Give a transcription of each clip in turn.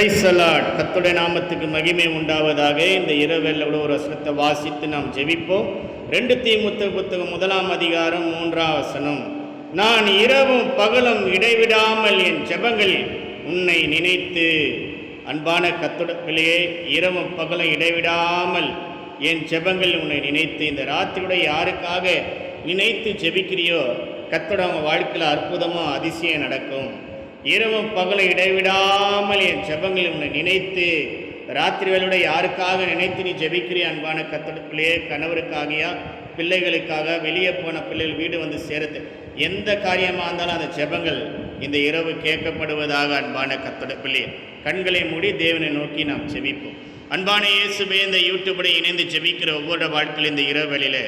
Praise the Lord. கர்த்தருடைய நாமத்துக்கு மகிமை உண்டாவதாக. இந்த இரவில் ஒரு வசனத்தை வாசித்து நாம் ஜெபிப்போம். 2 தீமோத்தேயு புத்தகம் 1 அதிகாரம் 3 வசனம். நான் இரவும் பகலும் இடைவிடாமல் என் ஜெபங்களில் உன்னை நினைத்து. அன்பான கர்த்தருடைய பிள்ளையே, இரவும் பகலும் இடைவிடாமல் என் ஜெபங்களில் உன்னை நினைத்து. இந்த ராத்திரியுடைய யாருக்காக நினைத்து ஜெபிக்கிறியோ கர்த்தருடைய அவங்க வாழ்க்கையில் அற்புதமாக அதிசயம் நடக்கும். இரவும் பகலும் இடைவிடாமல் என் ஜெபங்களில் உன்னை நினைத்து. ராத்திரி வேளையோட யாருக்காக நினைத்து நீ ஜெபிக்கிறிய? அன்பான கர்த்தருடைய கணவருக்காகியா, பிள்ளைகளுக்காக, வெளியே போன பிள்ளைகள் வீடு வந்து சேரத்து, எந்த காரியமாக இருந்தாலும் அந்த ஜெபங்கள் இந்த இரவு கேட்கப்படுவதாக. அன்பான கர்த்தருடைய பிள்ளையை கண்களை மூடி தேவனை நோக்கி நாம் ஜெபிப்போம். அன்பான இயேசுவே, இந்த யூடியூபோட இணைந்து ஜெபிக்கிற ஒவ்வொரு வாழ்க்கையில் இந்த இரவு வேளையில்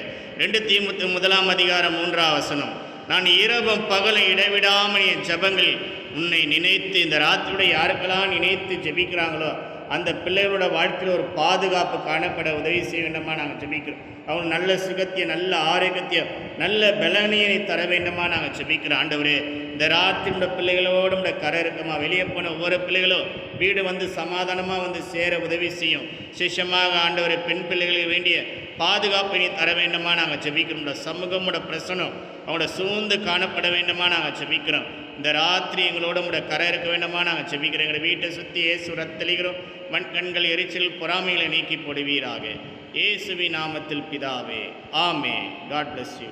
2 தீமோத்தேயு 1 அதிகாரம் 3 வசனம். நான் இரவும் பகலும் இடைவிடாமல் என் ஜெபங்கள் உன்னை நினைத்து. இந்த ராத்திரியோட யாருக்கெல்லாம் நினைத்து ஜெபிக்கிறாங்களோ அந்த பிள்ளைகளோட வாழ்க்கையில் ஒரு பாதுகாப்பு காணப்பட உதவி செய்ய வேண்டுமா நாங்கள் ஜெபிக்கிறோம். அவங்க நல்ல சுகத்திய, நல்ல ஆரோக்கியத்தைய, நல்ல பலனையை தர வேண்டுமா நாங்கள் ஜெபிக்கிறோம். ஆண்டவரே, இந்த ராத்திரியோட பிள்ளைகளோடு நம்முடைய கரை இருக்குமா, வெளியே போன ஒவ்வொரு பிள்ளைகளும் வீடு வந்து சமாதானமாக வந்து சேர உதவி செய்யும். சிஷமாக ஆண்டவரே, பெண் பிள்ளைகளுக்கு வேண்டிய பாதுகாப்பை நீ தர வேண்டுமா நாங்கள் ஜெபிக்கிறோம். சமூகமோட பிரசனம் அவங்களோட சூழ்ந்து காணப்பட வேண்டுமா நாங்கள் ஜெபிக்கிறோம். இந்த ராத்திரி எங்களோட உடைய கரை இருக்க வேண்டுமா நாங்கள் ஜெபிக்கிறோம். எங்களை வீட்டை சுற்றி இயேசு ரத்தளிக்கிறோம். கண்கள் எரிச்சல் பொறாமைகளை நீக்கி போடுவீராக. இயேசுவின் நாமத்தில் பிதாவே, ஆமென். God bless you.